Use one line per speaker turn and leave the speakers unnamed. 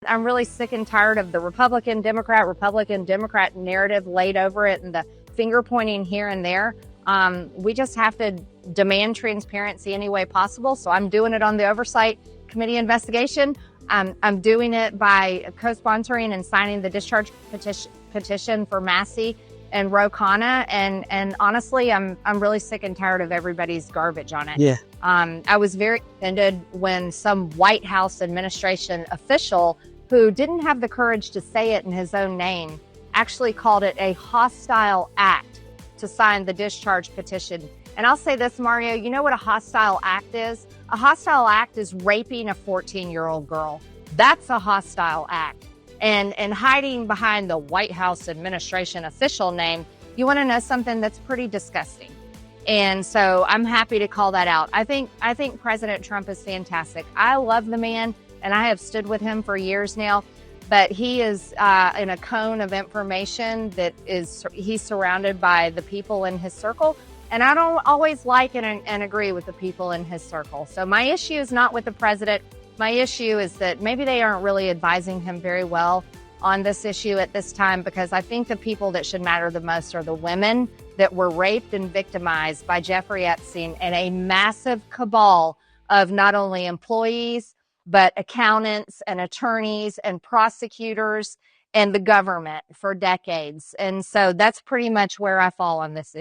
I'm really sick and tired of the Republican Democrat narrative laid over it and the finger pointing here and there. We just have to demand transparency any way possible. So I'm doing it on the Oversight Committee investigation. I'm doing it by co-sponsoring and signing the discharge petition for Massey and Ro Khanna. And honestly, I'm really sick and tired of everybody's garbage on it.
Yeah.
I was very offended when some White House administration official who didn't have the courage to say it in his own name actually called it a hostile act to sign the discharge petition. And I'll say this, Mario, you know what a hostile act is? A hostile act is raping a 14-year-old girl. That's a hostile act. And hiding behind the White House administration official name, you want to know something that's pretty disgusting. And so I'm happy to call that out. I think President Trump is fantastic. I love the man, and I have stood with him for years now. But he is in a cone of information that he's surrounded by the people in his circle. And I don't always like and agree with the people in his circle. So my issue is not with the president. My issue is that maybe they aren't really advising him very well on this issue at this time, because I think the people that should matter the most are the women that were raped and victimized by Jeffrey Epstein and a massive cabal of not only employees, but accountants and attorneys and prosecutors and the government for decades. And so that's pretty much where I fall on this issue.